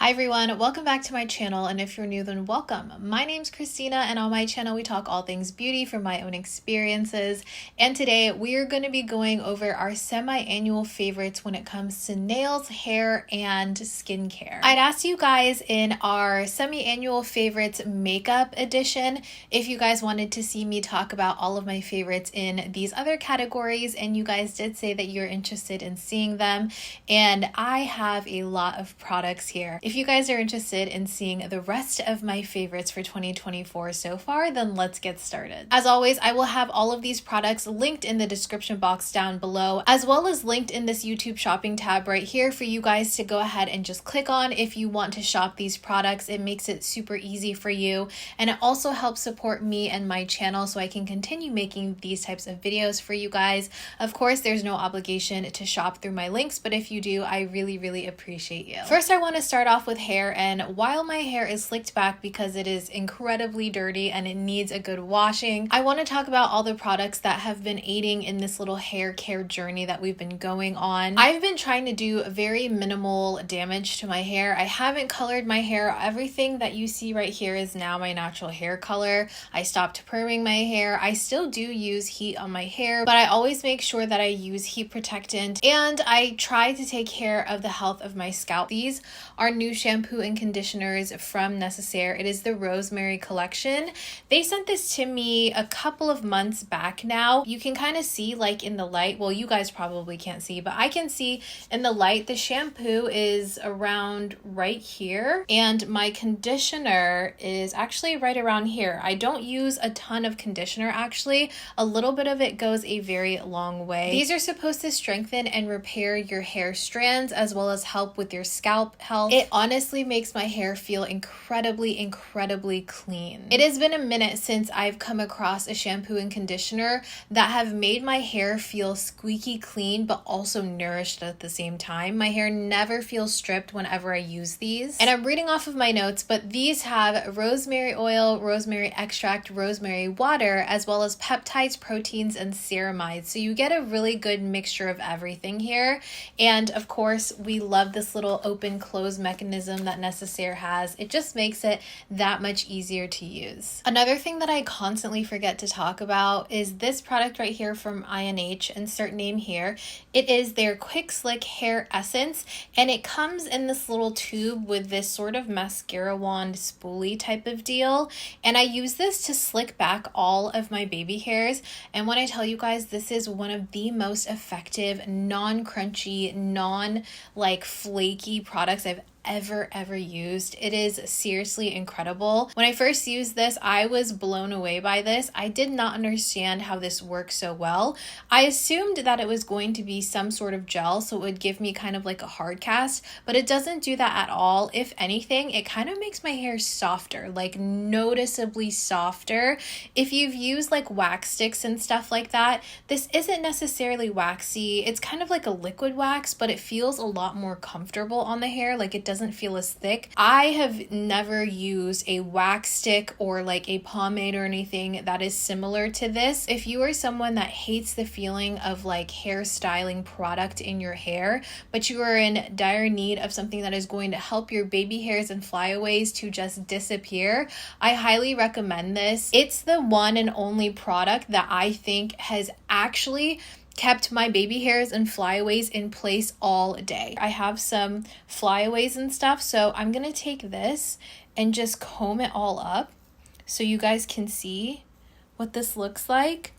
Hi everyone, welcome back to my channel, and if you're new then welcome. My name's Kristina, and on my channel we talk all things beauty from my own experiences, and today we are going to be going over our semi-annual favorites when it comes to nails, hair, and skincare. I'd asked you guys in our semi-annual favorites makeup edition if you guys wanted to see me talk about all of my favorites in these other categories, and you guys did say that you're interested in seeing them, and I have a lot of products here. If you guys are interested in seeing the rest of my favorites for 2024 so far, then let's get started. As always, I will have all of these products linked in the description box down below, as well as linked in this YouTube shopping tab right here for you guys to go ahead and just click on if you want to shop these products. It makes it super easy for you, and it also helps support me and my channel so I can continue making these types of videos for you guys. Of course, there's no obligation to shop through my links, but if you do, I really appreciate you. First, I want to start off with hair, and while my hair is slicked back because it is incredibly dirty and it needs a good washing, I want to talk about all the products that have been aiding in this little hair care journey that we've been going on. I've been trying to do very minimal damage to my hair. I haven't colored my hair. Everything that you see right here is now my natural hair color. I stopped perming my hair. I still do use heat on my hair, but I always make sure that I use heat protectant, and I try to take care of the health of my scalp. These are new shampoo and conditioners from Necessaire. It is the Rosemary collection. They sent this to me a couple of months back now. You can kind of see, like, in the light, well, you guys probably can't see, but I can see in the light the shampoo is around right here, and my conditioner is actually right around here. I don't use a ton of conditioner, actually. A little bit of it goes a very long way. These are supposed to strengthen and repair your hair strands as well as help with your scalp health. It honestly makes my hair feel incredibly clean. It has been a minute since I've come across a shampoo and conditioner that have made my hair feel squeaky clean but also nourished at the same time. My hair never feels stripped whenever I use these. And I'm reading off of my notes, but these have rosemary oil, rosemary extract, rosemary water, as well as peptides, proteins, and ceramides. So you get a really good mixture of everything here. And of course, we love this little open close mechanism that Necessaire has. It just makes it that much easier to use. Another thing that I constantly forget to talk about is this product right here from INH, insert name here. It is their Quick Slick Hair Essence, and it comes in this little tube with this sort of mascara wand spoolie type of deal, and I use this to slick back all of my baby hairs. And when I tell you guys, this is one of the most effective, non-crunchy, non-like flaky products I've ever used. It is seriously incredible. When I first used this, I was blown away by this. I did not understand how this works so well. I assumed that it was going to be some sort of gel, so it would give me kind of like a hard cast, but it doesn't do that at all. If anything, it kind of makes my hair softer, like noticeably softer. If you've used like wax sticks and stuff like that, this isn't necessarily waxy. It's kind of like a liquid wax, but it feels a lot more comfortable on the hair. Like, it doesn't feel as thick. I have never used a wax stick or like a pomade or anything that is similar to this. If you are someone that hates the feeling of like hair styling product in your hair, but you are in dire need of something that is going to help your baby hairs and flyaways to just disappear, I highly recommend this. It's the one and only product that I think has actually kept my baby hairs and flyaways in place all day. I have some flyaways and stuff, so I'm gonna take this and just comb it all up so you guys can see what this looks like.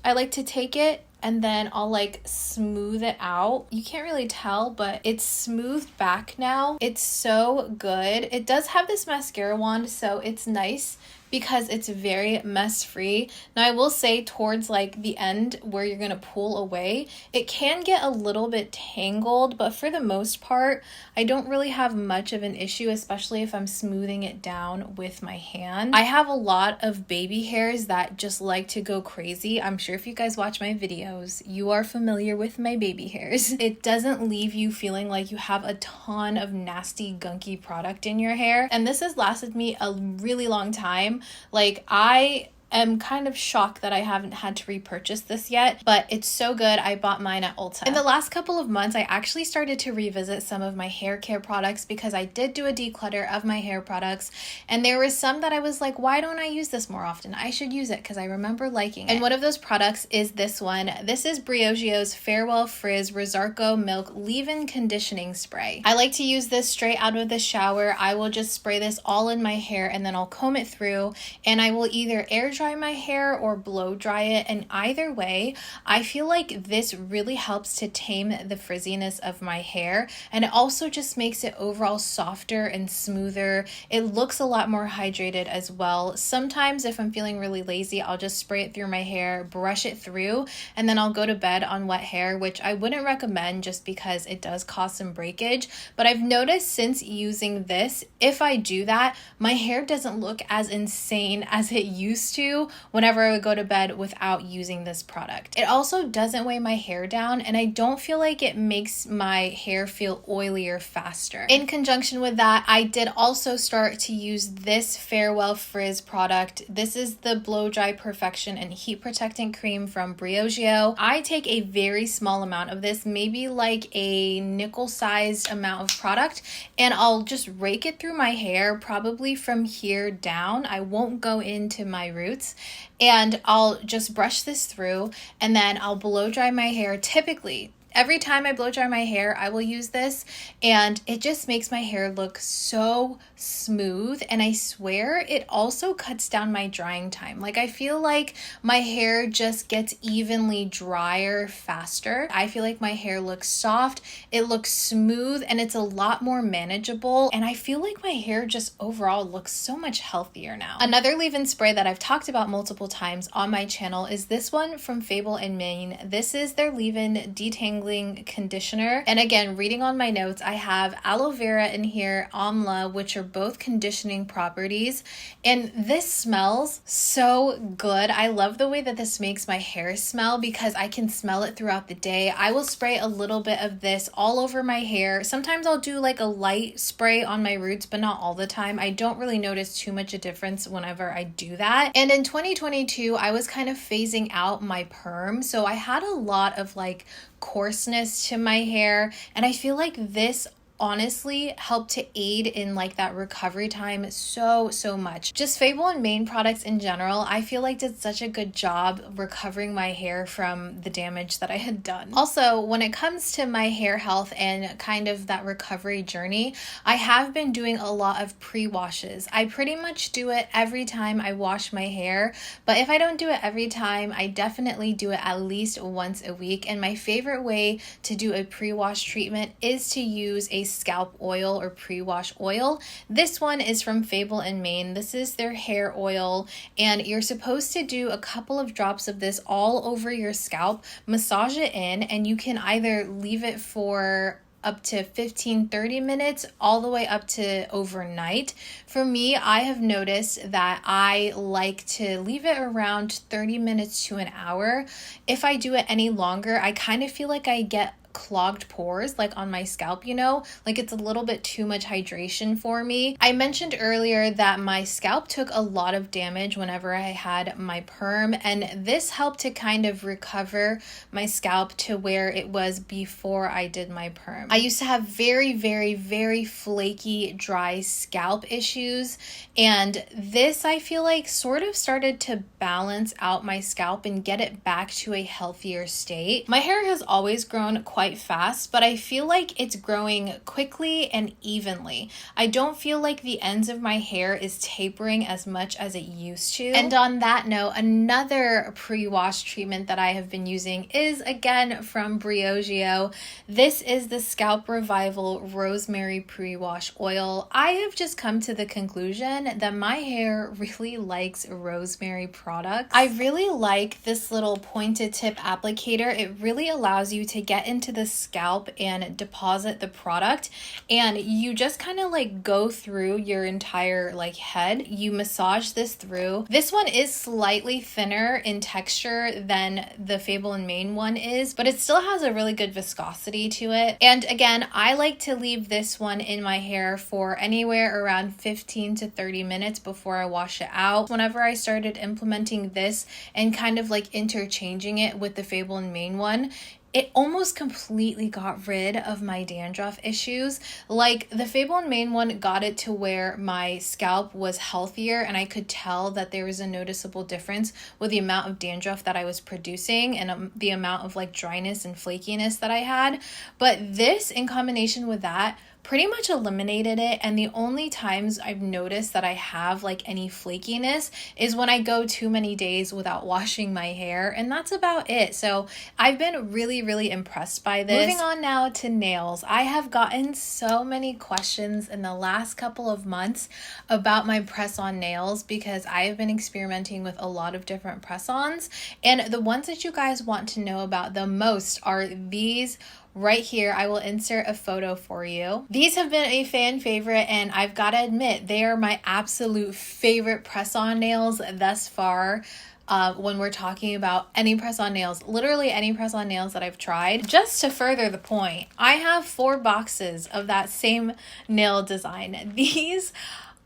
I like to take it and then I'll like smooth it out. You can't really tell, but it's smoothed back now. It's so good. It does have this mascara wand, so it's nice because it's very mess free. Now I will say towards like the end where you're gonna pull away, it can get a little bit tangled, but for the most part, I don't really have much of an issue, especially if I'm smoothing it down with my hand. I have a lot of baby hairs that just like to go crazy. I'm sure if you guys watch my videos, you are familiar with my baby hairs. It doesn't leave you feeling like you have a ton of nasty, gunky product in your hair. And this has lasted me a really long time. Like, I am kind of shocked that I haven't had to repurchase this yet, but it's so good. I bought mine at Ulta. In the last couple of months, I actually started to revisit some of my hair care products because I did do a declutter of my hair products, and there were some that I was like, why don't I use this more often? I should use it because I remember liking it. And one of those products is this one. This is Briogeo's Farewell Frizz Rosarco Milk Leave-In Conditioning Spray. I like to use this straight out of the shower. I will just spray this all in my hair and then I'll comb it through, and I will either air dry my hair or blow dry it, and either way, I feel like this really helps to tame the frizziness of my hair, and it also just makes it overall softer and smoother. It looks a lot more hydrated as well. Sometimes if I'm feeling really lazy, I'll just spray it through my hair, brush it through, and then I'll go to bed on wet hair, which I wouldn't recommend just because it does cause some breakage. But I've noticed since using this, if I do that, my hair doesn't look as insane as it used to whenever I would go to bed without using this product. It also doesn't weigh my hair down, and I don't feel like it makes my hair feel oilier faster. In conjunction with that, I did also start to use this Farewell Frizz product. This is the Blow Dry Perfection and Heat Protectant Cream from Briogeo. I take a very small amount of this, maybe like a nickel-sized amount of product, and I'll just rake it through my hair, probably from here down. I won't go into my roots, and I'll just brush this through, and then I'll blow dry my hair. Typically, every time I blow dry my hair, I will use this, and it just makes my hair look so smooth, and I swear it also cuts down my drying time. Like, I feel like my hair just gets evenly drier faster. I feel like my hair looks soft, it looks smooth, and it's a lot more manageable, and I feel like my hair just overall looks so much healthier now. Another leave-in spray that I've talked about multiple times on my channel is this one from Fable Mane. This is their leave-in detangling conditioner, and again, reading on my notes, I have aloe vera in here, amla, which are both conditioning properties, and this smells so good. I love the way that this makes my hair smell because I can smell it throughout the day. I will spray a little bit of this all over my hair. Sometimes I'll do like a light spray on my roots, but not all the time. I don't really notice too much a difference whenever I do that. And in 2022, I was kind of phasing out my perm, so I had a lot of like coarseness to my hair, and I feel like this honestly helped to aid in like that recovery time so much. Just Fable and Mane products in general, I feel like did such a good job recovering my hair from the damage that I had done. Also, when it comes to my hair health and kind of that recovery journey, I have been doing a lot of pre-washes. I pretty much do it every time I wash my hair, but if I don't do it every time, I definitely do it at least once a week. And my favorite way to do a pre-wash treatment is to use a scalp oil or pre-wash oil. This one is from Fable and Mane. This is their hair oil, and you're supposed to do a couple of drops of this all over your scalp, massage it in, and you can either leave it for up to 15-30 minutes all the way up to overnight. For me, I have noticed that I like to leave it around 30 minutes to an hour. If I do it any longer, I kind of feel like I get clogged pores like on my scalp, you know, like it's a little bit too much hydration for me. I mentioned earlier that my scalp took a lot of damage whenever I had my perm, and this helped to kind of recover my scalp to where it was before I did my perm. I used to have very flaky, dry scalp issues, and this I feel like sort of started to balance out my scalp and get it back to a healthier state. My hair has always grown quite fast, but I feel like it's growing quickly and evenly. I don't feel like the ends of my hair is tapering as much as it used to. And on that note, another pre-wash treatment that I have been using is again from Briogeo. This is the Scalp Revival Rosemary Pre-Wash Oil. I have just come to the conclusion that my hair really likes rosemary products. I really like this little pointed tip applicator. It really allows you to get into the scalp and deposit the product, and you just kind of like go through your entire like head. You massage this through. This one is slightly thinner in texture than the Fable Mane one is, but it still has a really good viscosity to it. And again, I like to leave this one in my hair for anywhere around 15 to 30 minutes before I wash it out. Whenever I started implementing this and kind of like interchanging it with the Fable Mane one, it almost completely got rid of my dandruff issues. Like the Fable Mane one got it to where my scalp was healthier, and I could tell that there was a noticeable difference with the amount of dandruff that I was producing and the amount of like dryness and flakiness that I had. But this, in combination with that, pretty much eliminated it. And the only times I've noticed that I have like any flakiness is when I go too many days without washing my hair, and that's about it. So I've been really impressed by this. Moving on now to nails. I have gotten so many questions in the last couple of months about my press-on nails because I have been experimenting with a lot of different press-ons, and the ones that you guys want to know about the most are these right here. I will insert a photo for you. These have been a fan favorite, and I've got to admit, they are my absolute favorite press-on nails thus far. When we're talking about any press-on nails, literally any press-on nails that I've tried. Just to further the point, I have 4 boxes of that same nail design. These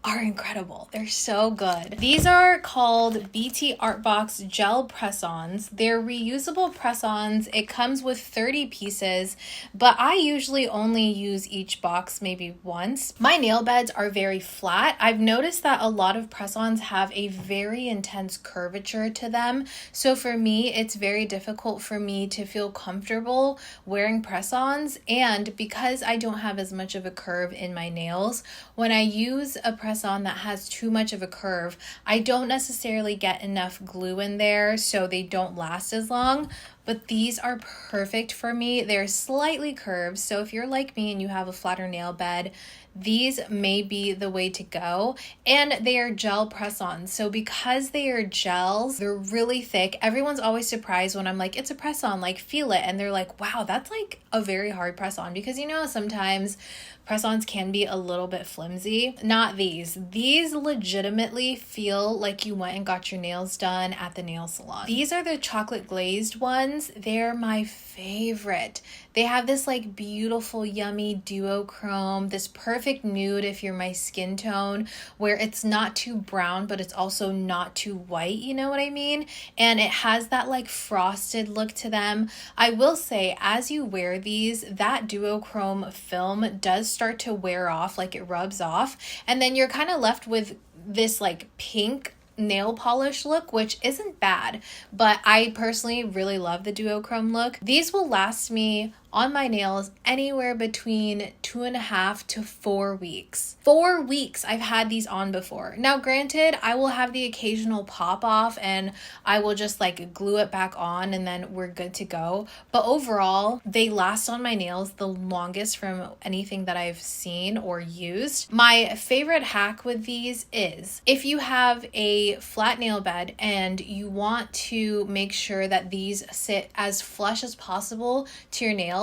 are incredible. They're so good. These are called BTArtbox gel press-ons. They're reusable press-ons. It comes with 30 pieces, but I usually only use each box maybe once. My nail beds are very flat. I've noticed that a lot of press-ons have a very intense curvature to them. So for me, it's very difficult for me to feel comfortable wearing press-ons. And because I don't have as much of a curve in my nails, when I use a press-on that has too much of a curve, I don't necessarily get enough glue in there, so they don't last as long. But these are perfect for me. They're slightly curved, so if you're like me and you have a flatter nail bed, these may be the way to go. And they are gel press-ons, so because they are gels, they're really thick. Everyone's always surprised when I'm like, it's a press-on, like feel it, and they're like, wow, that's like a very hard press-on, because you know sometimes press-ons can be a little bit flimsy. Not these. These legitimately feel like you went and got your nails done at the nail salon. These are the chocolate glazed ones. They're my favorite. They have this like beautiful, yummy duochrome, this perfect nude if you're my skin tone, where it's not too brown, but it's also not too white, you know what I mean? And it has that like frosted look to them. I will say, as you wear these, that duochrome film does start to wear off, like it rubs off, and then you're kind of left with this like pink nail polish look, which isn't bad, but I personally really love the duochrome look. These will last me on my nails anywhere between 2.5 to 4 weeks. 4 weeks I've had these on before. Now granted, I will have the occasional pop off and I will just like glue it back on and then we're good to go. But overall, they last on my nails the longest from anything that I've seen or used. My favorite hack with these is if you have a flat nail bed and you want to make sure that these sit as flush as possible to your nails,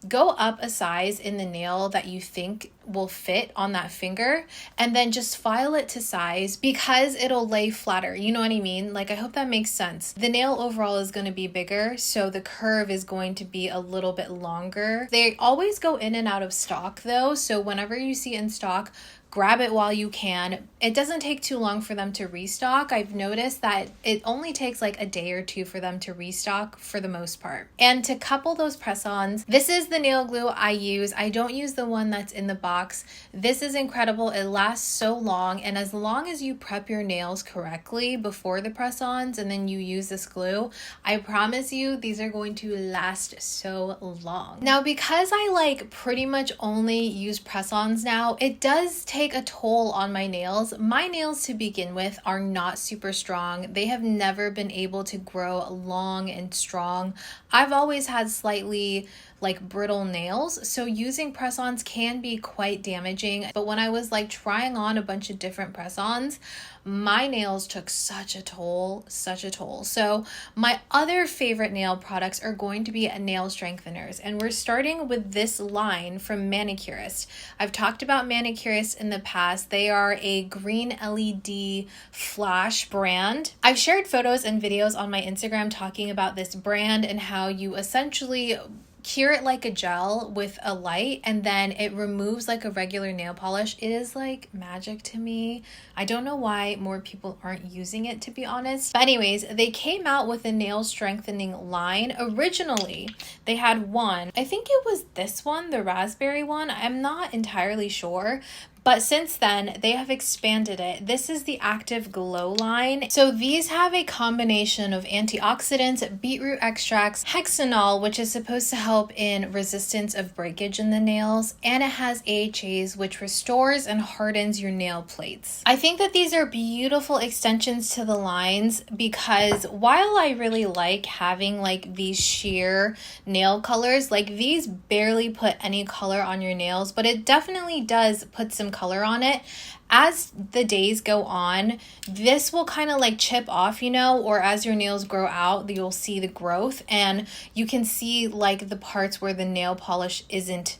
go up a size in the nail that you think will fit on that finger, and then just file it to size because it'll lay flatter. You know what I mean? Like, I hope that makes sense. The nail overall is going to be bigger, so the curve is going to be a little bit longer. They always go in and out of stock though, so whenever you see in stock, grab it while you can. It doesn't take too long for them to restock. I've noticed that it only takes like a day or two for them to restock for the most part. And to couple those press-ons, this is the nail glue I use. I don't use the one that's in the box. This is incredible. It lasts so long, and as long as you prep your nails correctly before the press-ons and then you use this glue, I promise you these are going to last so long. Now, because I like pretty much only use press-ons now, it does take a toll on my nails. My nails to begin with are not super strong. They have never been able to grow long and strong. I've always had slightly like brittle nails. So using press-ons can be quite damaging. But when I was like trying on a bunch of different press-ons, my nails took such a toll, such a toll. So my other favorite nail products are going to be nail strengtheners. And we're starting with this line from Manucurist. I've talked about Manucurist in the past. They are a green LED flash brand. I've shared photos and videos on my Instagram talking about this brand and how you essentially cure it like a gel with a light and then it removes like a regular nail polish. It is like magic to me. I don't know why more people aren't using it, to be honest. But anyways, they came out with a nail strengthening line. Originally, they had one. I think it was this one, the raspberry one. I'm not entirely sure. But since then, they have expanded it. This is the Active Glow line. So these have a combination of antioxidants, beetroot extracts, hexanol, which is supposed to help in resistance of breakage in the nails, and it has AHAs, which restores and hardens your nail plates. I think that these are beautiful extensions to the lines because while I really like having like these sheer nail colors, like these barely put any color on your nails, but it definitely does put some color on it. As the days go on, this will kind of like chip off, you know, or as your nails grow out, you'll see the growth and you can see like the parts where the nail polish isn't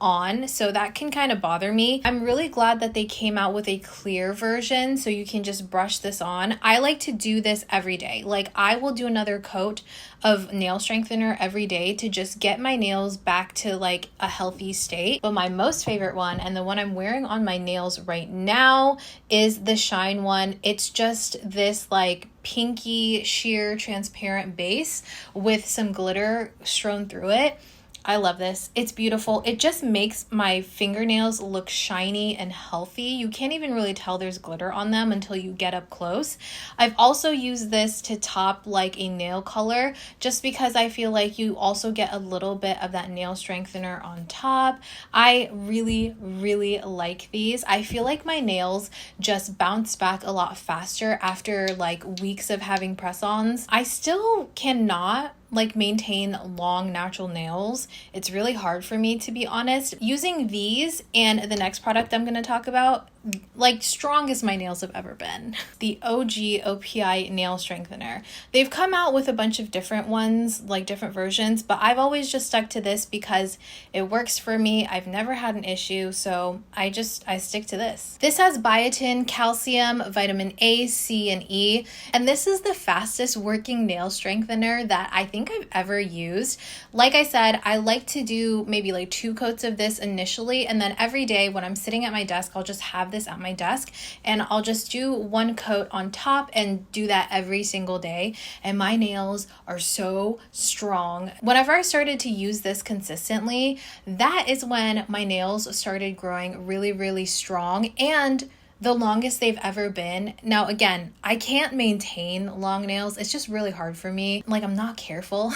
on, so that can kind of bother me. I'm really glad that they came out with a clear version so you can just brush this on. I like to do this every day. Like I will do another coat of nail strengthener every day to just get my nails back to like a healthy state. But my most favorite one, and the one I'm wearing on my nails right now, is the Shine one. It's just this like pinky sheer transparent base with some glitter strewn through it. I love this. It's beautiful. It just makes my fingernails look shiny and healthy. You can't even really tell there's glitter on them until you get up close. I've also used this to top like a nail color just because I feel like you also get a little bit of that nail strengthener on top. I really, really like these. I feel like my nails just bounce back a lot faster after like weeks of having press-ons. I still cannot like maintain long natural nails. It's really hard for me, to be honest. Using these and the next product I'm going to talk about, like strong as my nails have ever been. The OG OPI Nail Strengthener. They've come out with a bunch of different ones, like different versions, but I've always just stuck to this because it works for me. I've never had an issue, so I stick to this. This has biotin, calcium, vitamin A, C, and E, and this is the fastest working nail strengthener that I think I've ever used. Like I said, I like to do maybe like 2 coats of this initially, and then every day when I'm sitting at my desk, I'll just have this at my desk and I'll just do 1 coat on top and do that every single day, and my nails are so strong. Whenever I started to use this consistently, that is when my nails started growing really, really strong and the longest they've ever been. Now, again, I can't maintain long nails. It's just really hard for me. Like, I'm not careful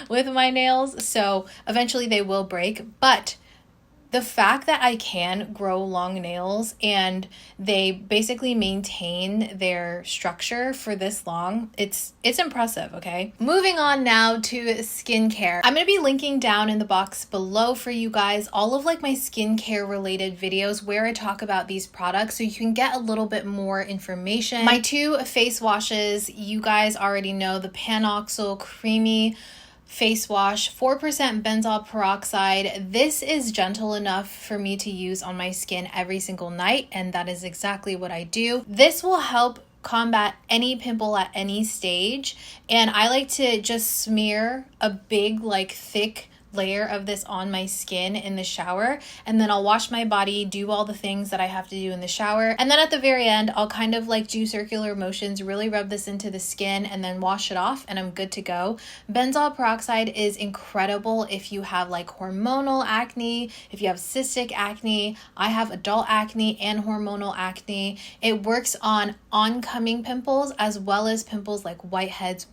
with my nails, so eventually they will break. But the fact that I can grow long nails and they basically maintain their structure for this long, it's impressive, okay? Moving on now to skincare. I'm going to be linking down in the box below for you guys all of like my skincare related videos where I talk about these products so you can get a little bit more information. My 2 face washes, you guys already know the Panoxy Creamy face wash, 4% benzoyl peroxide. This is gentle enough for me to use on my skin every single night, and that is exactly what I do. This will help combat any pimple at any stage, and I like to just smear a big like thick layer of this on my skin in the shower, and then I'll wash my body, do all the things that I have to do in the shower, and then at the very end I'll kind of like do circular motions, really rub this into the skin and then wash it off, and I'm good to go. Benzoyl peroxide is incredible if you have like hormonal acne, if you have cystic acne. I have adult acne and hormonal acne. It works on oncoming pimples as well as pimples like whiteheads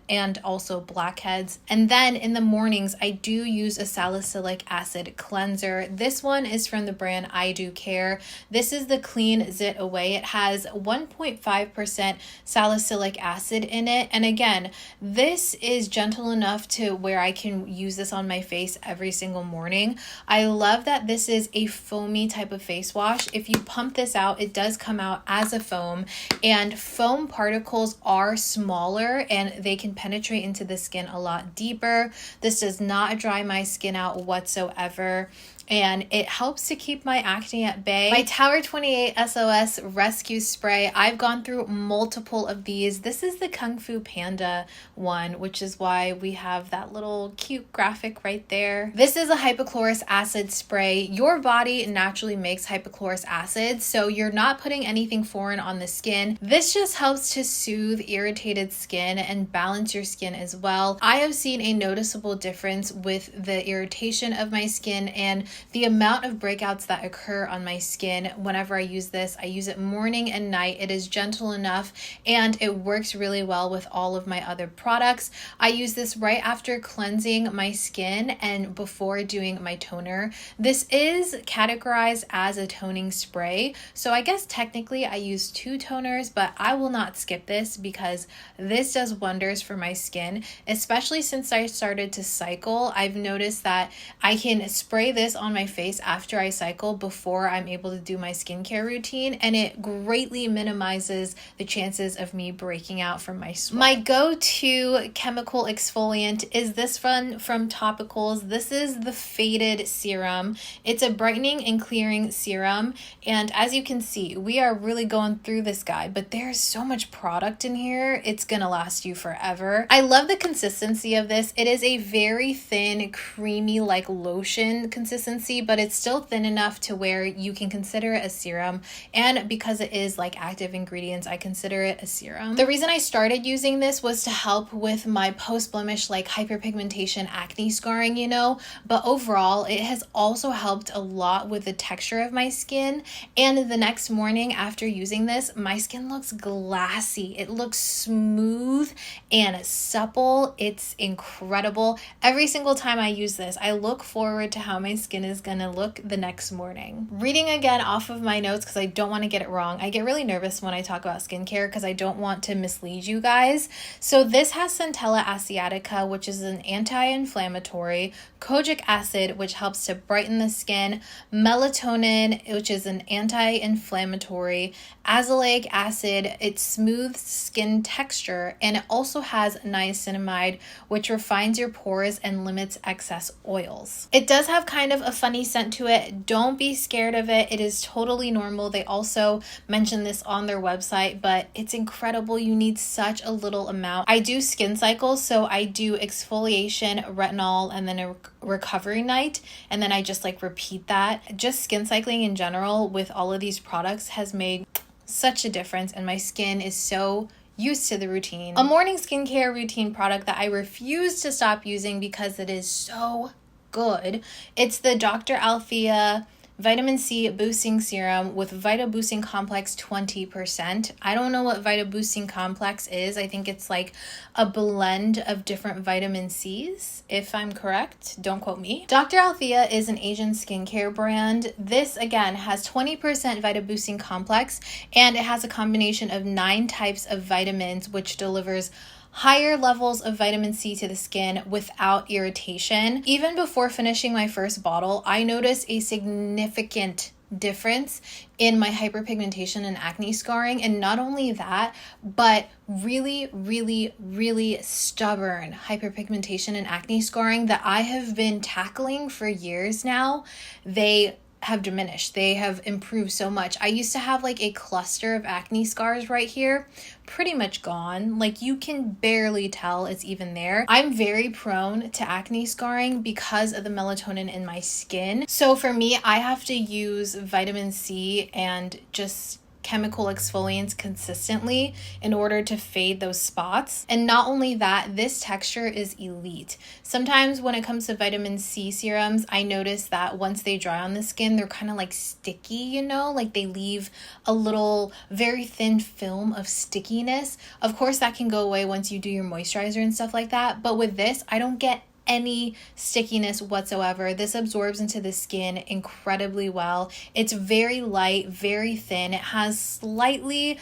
and also blackheads. And then in the mornings I do use a salicylic acid cleanser. This one is from the brand I Do Care. This is the Clean Zit Away. It has 1.5% salicylic acid in it. And again, this is gentle enough to where I can use this on my face every single morning. I love that this is a foamy type of face wash. If you pump this out, it does come out as a foam, and foam particles are smaller and they can penetrate into the skin a lot deeper. This does not dry my skin out whatsoever, and it helps to keep my acne at bay. My Tower 28 SOS Rescue Spray, I've gone through multiple of these. This is the Kung Fu Panda one, which is why we have that little cute graphic right there. This is a hypochlorous acid spray. Your body naturally makes hypochlorous acid, so you're not putting anything foreign on the skin. This just helps to soothe irritated skin and balance your skin as well. I have seen a noticeable difference with the irritation of my skin and the amount of breakouts that occur on my skin whenever I use this. I use it morning and night. It is gentle enough and it works really well with all of my other products. I use this right after cleansing my skin and before doing my toner. This is categorized as a toning spray, so I guess technically I use 2 toners, but I will not skip this because this does wonders for my skin, especially since I started to cycle. I've noticed that I can spray this on my face after I cycle before I'm able to do my skincare routine, and it greatly minimizes the chances of me breaking out from my sweat. My go-to chemical exfoliant is this one from Topicals. This is the Faded serum. It's a brightening and clearing serum, and as you can see, we are really going through this guy, but there's so much product in here, it's gonna last you forever. I love the consistency of this. It is a very thin, creamy, like lotion consistency, but it's still thin enough to where you can consider it a serum, and because it is like active ingredients, I consider it a serum. The reason I started using this was to help with my post-blemish like hyperpigmentation acne scarring, you know, but overall it has also helped a lot with the texture of my skin, and the next morning after using this, my skin looks glassy. It looks smooth and supple. It's incredible. Every single time I use this, I look forward to how my skin is gonna look the next morning. Reading again off of my notes because I don't want to get it wrong. I get really nervous when I talk about skincare because I don't want to mislead you guys. So this has Centella asiatica, which is an anti-inflammatory, kojic acid, which helps to brighten the skin, melatonin, which is an anti-inflammatory, azelaic acid, it smooths skin texture, and it also has niacinamide, which refines your pores and limits excess oils. It does have kind of a funny scent to it. Don't be scared of it. It is totally normal. They also mention this on their website, but it's incredible. You need such a little amount. I do skin cycles, so I do exfoliation, retinol, and then a recovery night, and then I just like repeat that. Just skin cycling in general with all of these products has made such a difference, and my skin is so used to the routine. A morning skincare routine product that I refuse to stop using because it is so good. It's the Dr. Althea Vitamin C Boosting Serum with Vita Boosting Complex 20%. I don't know what Vita Boosting Complex is. I think it's like a blend of different vitamin C's, if I'm correct. Don't quote me. Dr. Althea is an Asian skincare brand. This, again, has 20% Vita Boosting Complex, and it has a combination of 9 types of vitamins, which delivers higher levels of vitamin C to the skin without irritation. Even before finishing my first bottle, I noticed a significant difference in my hyperpigmentation and acne scarring. And not only that, but really stubborn hyperpigmentation and acne scarring that I have been tackling for years now. They have diminished. They have improved so much. I used to have like a cluster of acne scars right here, pretty much gone. Like you can barely tell it's even there. I'm very prone to acne scarring because of the melatonin in my skin. So for me, I have to use vitamin C and just chemical exfoliants consistently in order to fade those spots. And not only that, this texture is elite. Sometimes when it comes to vitamin C serums, I notice that once they dry on the skin, they're kind of like sticky, you know, like they leave a little very thin film of stickiness. Of course, that can go away once you do your moisturizer and stuff like that. But with this, I don't get any stickiness whatsoever. This absorbs into the skin incredibly well. It's very light, very thin. It has slightly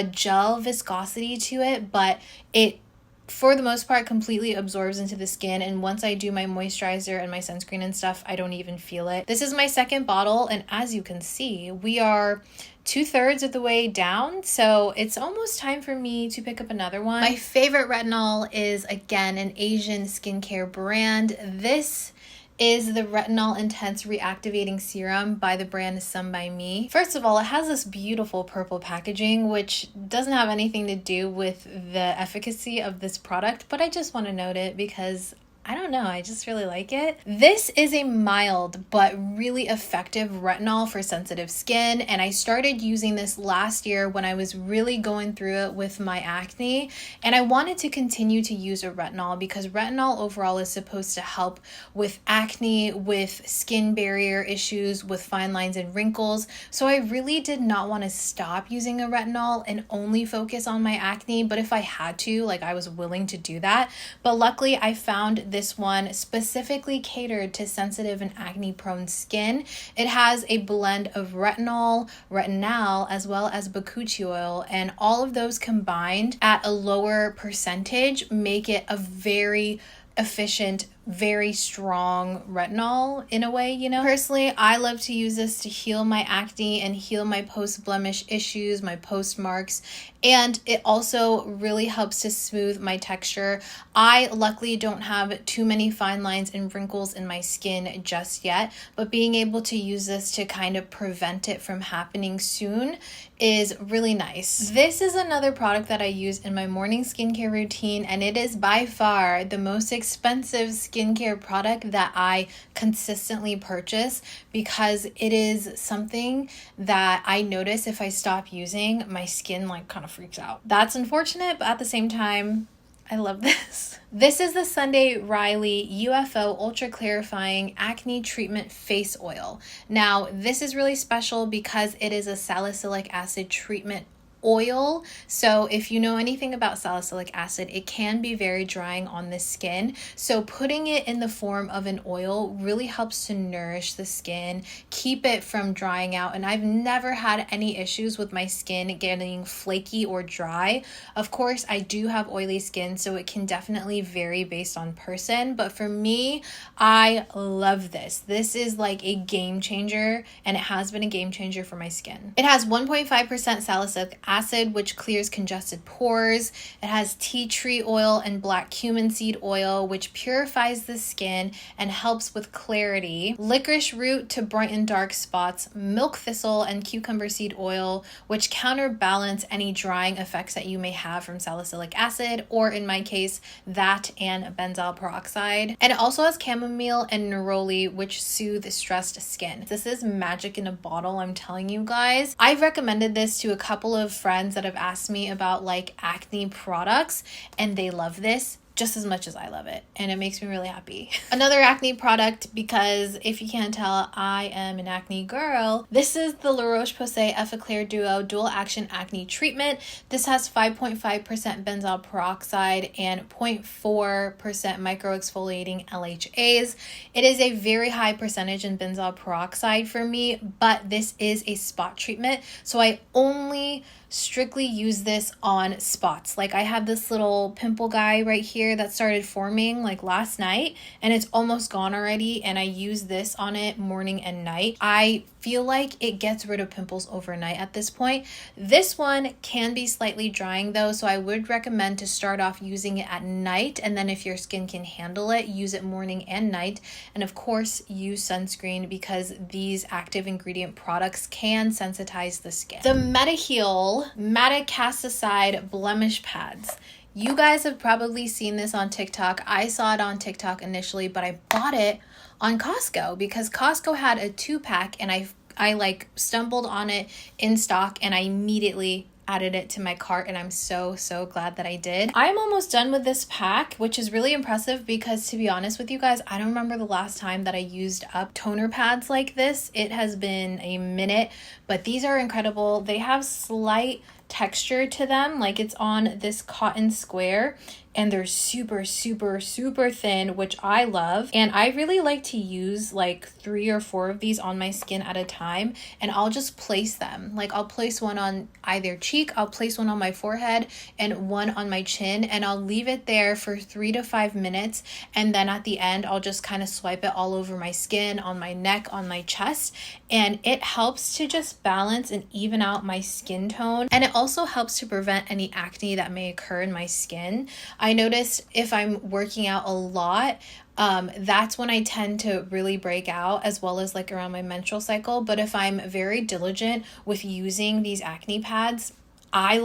gel viscosity to it, but it for the most part completely absorbs into the skin, and once I do my moisturizer and my sunscreen and stuff, I don't even feel it. This is my second bottle, and as you can see, we are 2/3 of the way down, so it's almost time for me to pick up another one. My favorite retinol is, again, an Asian skincare brand. This is the Retinol Intense Reactivating Serum by the brand Sun by Me. First of all, it has this beautiful purple packaging, which doesn't have anything to do with the efficacy of this product, but I just want to note it because I don't know, I just really like it. This is a mild but really effective retinol for sensitive skin, and I started using this last year when I was really going through it with my acne, and I wanted to continue to use a retinol because retinol overall is supposed to help with acne, with skin barrier issues, with fine lines and wrinkles. So I really did not want to stop using a retinol and only focus on my acne, but if I had to, like, I was willing to do that. But luckily I found this one specifically catered to sensitive and acne prone skin. It has a blend of retinol, retinol, as well as bakuchi oil, and all of those combined at a lower percentage make it a very efficient, very strong retinol in a way, you know. Personally, I love to use this to heal my acne and heal my post blemish issues, my post marks, and it also really helps to smooth my texture. I luckily don't have too many fine lines and wrinkles in my skin just yet, but being able to use this to kind of prevent it from happening soon is really nice. This is another product that I use in my morning skincare routine, and it is by far the most expensive skincare product that I consistently purchase because it is something that I notice if I stop using, my skin like kind of freaks out. That's unfortunate, but at the same time, I love this. This is the Sunday Riley UFO Ultra Clarifying Acne Treatment Face Oil. Now, this is really special because it is a salicylic acid treatment oil. So if you know anything about salicylic acid, it can be very drying on the skin. So putting it in the form of an oil really helps to nourish the skin, keep it from drying out. And I've never had any issues with my skin getting flaky or dry. Of course, I do have oily skin, so it can definitely vary based on person. But for me, I love this. This is like a game changer, and it has been a game changer for my skin. It has 1.5% salicylic acid, which clears congested pores. It has tea tree oil and black cumin seed oil, which purifies the skin and helps with clarity. Licorice root to brighten dark spots. Milk thistle and cucumber seed oil, which counterbalance any drying effects that you may have from salicylic acid, or in my case, that and benzoyl peroxide. And it also has chamomile and neroli, which soothe stressed skin. This is magic in a bottle, I'm telling you guys. I've recommended this to a couple of friends that have asked me about like acne products, and they love this just as much as I love it, and it makes me really happy. Another acne product, because if you can't tell, I am an acne girl. This is the Roche Posay Effaclar Duo Dual Action Acne Treatment. This has 5.5% benzoyl peroxide and 0.4% micro exfoliating LHAs. It is a very high percentage in benzoyl peroxide for me, but this is a spot treatment, so I only strictly use this on spots. Like I have this little pimple guy right here that started forming like last night, and it's almost gone already, and I use this on it morning and night. I feel like it gets rid of pimples overnight at this point. This one can be slightly drying though, so I would recommend to start off using it at night, and then if your skin can handle it, use it morning and night. And of course, use sunscreen because these active ingredient products can sensitize the skin. The Mediheal Madecassoside blemish pads. You guys have probably seen this on TikTok. I saw it on TikTok initially, but I bought it on Costco because Costco had a 2-pack, and I like stumbled on it in stock, and I immediately added it to my cart, and I'm so glad that I did. I'm almost done with this pack, which is really impressive because, to be honest with you guys, I don't remember the last time that I used up toner pads like this. It has been a minute, but these are incredible. They have slight texture to them. Like it's on this cotton square, and they're super, super, super thin, which I love. And I really like to use like 3 or 4 of these on my skin at a time, and I'll just place them. Like I'll place one on either cheek, I'll place one on my forehead, and one on my chin, and I'll leave it there for 3 to 5 minutes. And then at the end, I'll just kind of swipe it all over my skin, on my neck, on my chest. And it helps to just balance and even out my skin tone. And it also helps to prevent any acne that may occur in my skin. I noticed if I'm working out a lot, that's when I tend to really break out, as well as like around my menstrual cycle. But if I'm very diligent with using these acne pads, I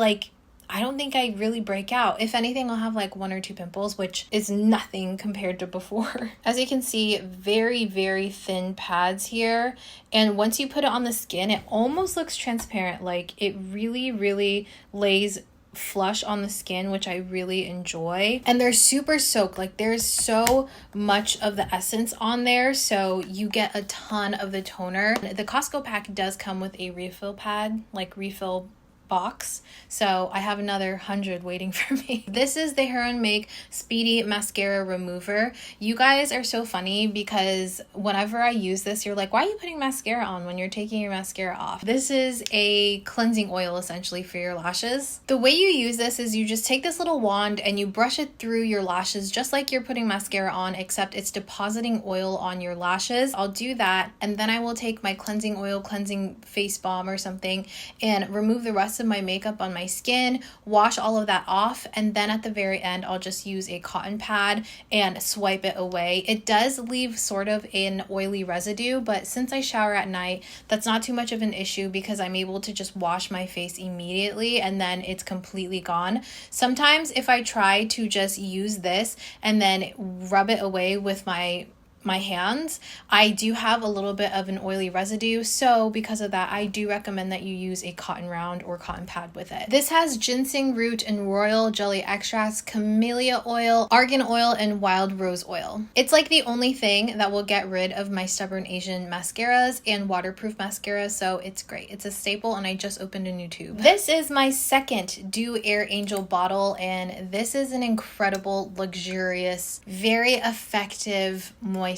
don't think I really break out. If anything, I'll have like 1 or 2 pimples, which is nothing compared to before. As you can see, very, very thin pads here. And once you put it on the skin, it almost looks transparent. Like it really, really lays flush on the skin, which I really enjoy. And they're super soaked. Like there's so much of the essence on there, so you get a ton of the toner. The Costco pack does come with a refill pad, like refill box, so I have another 100 waiting for me. This is the Heroine Make Speedy Mascara Remover. You guys are so funny because whenever I use this, you're like, why are you putting mascara on when you're taking your mascara off? This is a cleansing oil essentially for your lashes. The way you use this is you just take this little wand and you brush it through your lashes just like you're putting mascara on, except it's depositing oil on your lashes. I'll do that, and then I will take my cleansing oil, cleansing face balm or something, and remove the rest of my makeup on my skin, wash all of that off, and then at the very end I'll just use a cotton pad and swipe it away. It does leave sort of an oily residue, but since I shower at night, that's not too much of an issue because I'm able to just wash my face immediately and then it's completely gone. Sometimes if I try to just use this and then rub it away with my hands, I do have a little bit of an oily residue, so because of that I do recommend that you use a cotton round or cotton pad with it. This has ginseng root and royal jelly extracts, camellia oil, argan oil, and wild rose oil. It's like the only thing that will get rid of my stubborn Asian mascaras and waterproof mascara, so it's great. It's a staple, and I just opened a new tube. This is my second Dieux Air Angel bottle, and this is an incredible, luxurious, very effective moisturizer.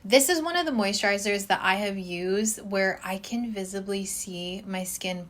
This is one of the moisturizers that I have used where I can visibly see my skin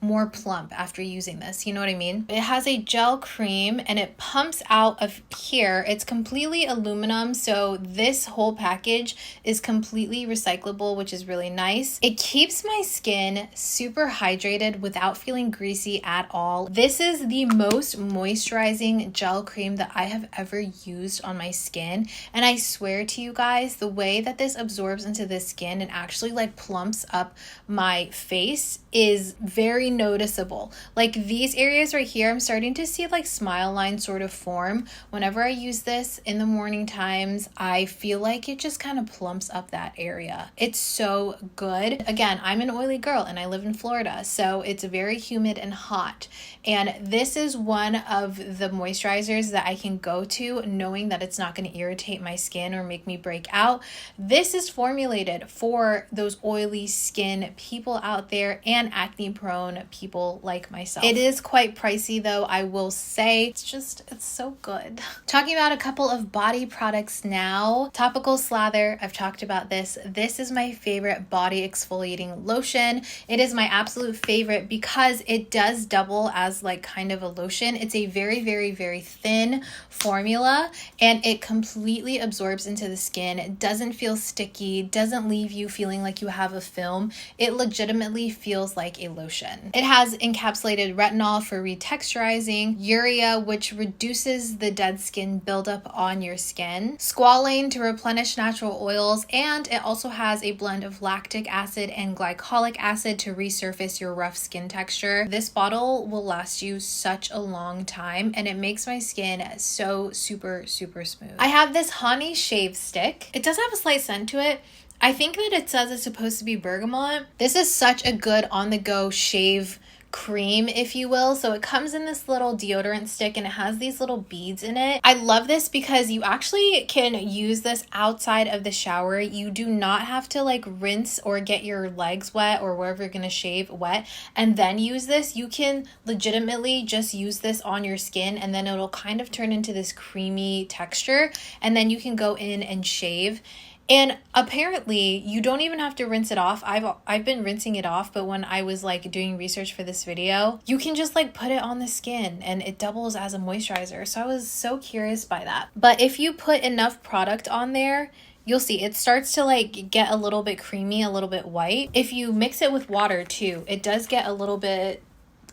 more plump after using this. You know what I mean? It has a gel cream and it pumps out of here. It's completely aluminum, so this whole package is completely recyclable, which is really nice. It keeps my skin super hydrated without feeling greasy at all. This is the most moisturizing gel cream that I have ever used on my skin, and I swear to you guys, the way that this absorbs into the skin and actually like plumps up my face is very noticeable. Like these areas right here, I'm starting to see like smile lines sort of form. Whenever I use this in the morning times, I feel like it just kind of plumps up that area. It's so good. Again, I'm an oily girl and I live in Florida, so it's very humid and hot. And this is one of the moisturizers that I can go to knowing that it's not going to irritate my skin or make me break out. This is formulated for those oily skin people out there and acne prone people like myself. It is quite pricey though, I will say. It's so good. Talking about a couple of body products now. Topicals Slather, I've talked about this. This is my favorite body exfoliating lotion. It is my absolute favorite because it does double as like kind of a lotion. It's a very, very, very thin formula and it completely absorbs into the skin. It doesn't feel sticky, doesn't leave you feeling like you have a film. It legitimately feels like a lotion. It has encapsulated retinol for retexturizing, urea, which reduces the dead skin buildup on your skin, squalane to replenish natural oils, and it also has a blend of lactic acid and glycolic acid to resurface your rough skin texture. This bottle will last you such a long time and it makes my skin so super, super smooth. I have this Hanni shave stick. It does have a slight scent to it. I think that it says it's supposed to be bergamot. This is such a good on-the-go shave cream, if you will. So it comes in this little deodorant stick and it has these little beads in it. I love this because you actually can use this outside of the shower. You do not have to like rinse or get your legs wet or wherever you're gonna shave wet and then use this. You can legitimately just use this on your skin and then it'll kind of turn into this creamy texture, and then you can go in and shave. And apparently you don't even have to rinse it off. I've been rinsing it off, but when I was like doing research for this video, you can just like put it on the skin and it doubles as a moisturizer. So I was so curious by that. But if you put enough product on there, you'll see it starts to like get a little bit creamy, a little bit white. If you mix it with water too, it does get a little bit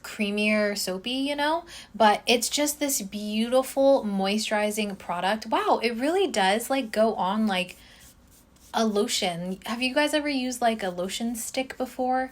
creamier, soapy, you know, but it's just this beautiful moisturizing product. Wow, it really does like go on like a lotion. Have you guys ever used like a lotion stick before?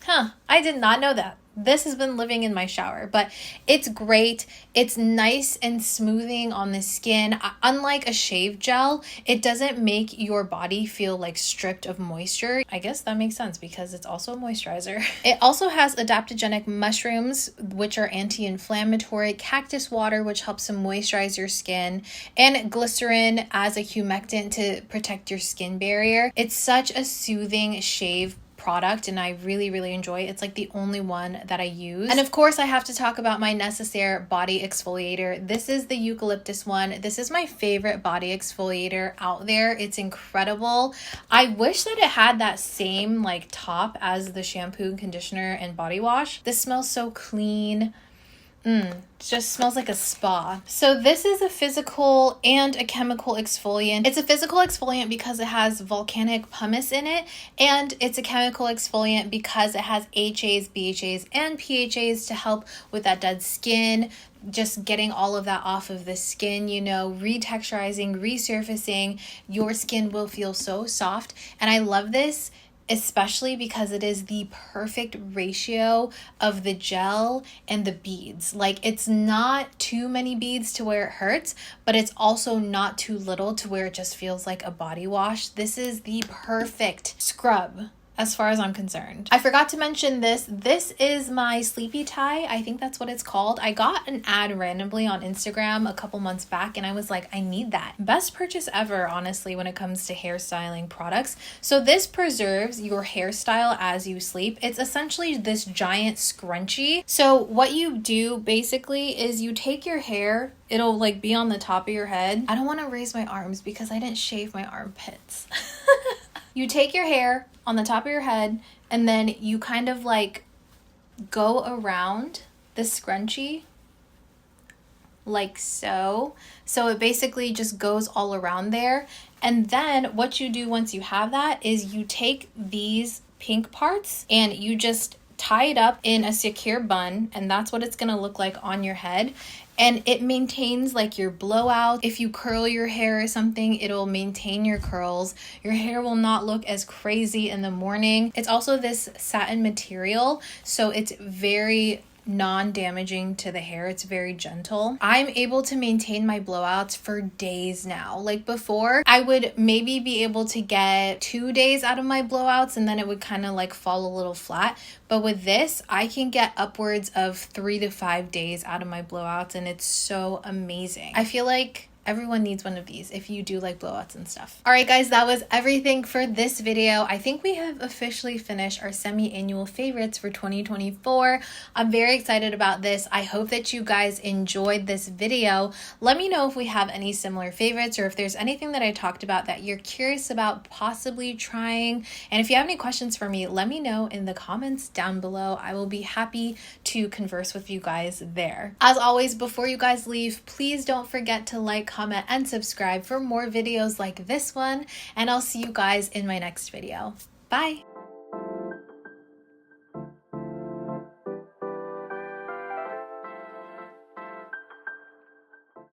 I did not know that. This has been living in my shower, but it's great. It's nice and smoothing on the skin. Unlike a shave gel, it doesn't make your body feel like stripped of moisture. I guess that makes sense because it's also a moisturizer. It also has adaptogenic mushrooms, which are anti-inflammatory, cactus water, which helps to moisturize your skin, and glycerin as a humectant to protect your skin barrier. It's such a soothing shave product and I really enjoy it. It's like the only one that I use. And of course I have to talk about my Necessaire body exfoliator. This is the eucalyptus one. This is my favorite body exfoliator out there. It's incredible. I wish that it had that same like top as the shampoo, conditioner, and body wash. This smells so clean. It just smells like a spa. So this is a physical and a chemical exfoliant. It's a physical exfoliant because it has volcanic pumice in it, and it's a chemical exfoliant because it has HAs, BHAs, and PHAs to help with that dead skin, just getting all of that off of the skin, you know, retexturizing, resurfacing. Your skin will feel so soft, and I love this especially because it is the perfect ratio of the gel and the beads. Like, it's not too many beads to where it hurts, but it's also not too little to where it just feels like a body wash. This is the perfect scrub as far as I'm concerned. I forgot to mention this. This is my sleepy tie. I think that's what it's called. I got an ad randomly on Instagram a couple months back and I was like, I need that. Best purchase ever, honestly, when it comes to hairstyling products. So this preserves your hairstyle as you sleep. It's essentially this giant scrunchie. So what you do basically is you take your hair, it'll like be on the top of your head. I don't want to raise my arms because I didn't shave my armpits. You take your hair on the top of your head and then you kind of like go around the scrunchie like so. So it basically just goes all around there. And then what you do once you have that is you take these pink parts and you just tie it up in a secure bun, and that's what it's gonna look like on your head. And it maintains like your blowout. If you curl your hair or something, it'll maintain your curls. Your hair will not look as crazy in the morning. It's also this satin material, so it's very non-damaging to the hair. It's very gentle. I'm able to maintain my blowouts for days now. Like before, I would maybe be able to get 2 days out of my blowouts and then it would kind of like fall a little flat. But with this, I can get upwards of 3 to 5 days out of my blowouts and it's so amazing. I feel like everyone needs one of these if you do like blowouts and stuff. All right, guys, that was everything for this video. I think we have officially finished our semi-annual favorites for 2024. I'm very excited about this. I hope that you guys enjoyed this video. Let me know if we have any similar favorites or if there's anything that I talked about that you're curious about possibly trying. And if you have any questions for me, let me know in the comments down below. I will be happy to converse with you guys there. As always, before you guys leave, please don't forget to like, comment, and subscribe for more videos like this one, and I'll see you guys in my next video. Bye!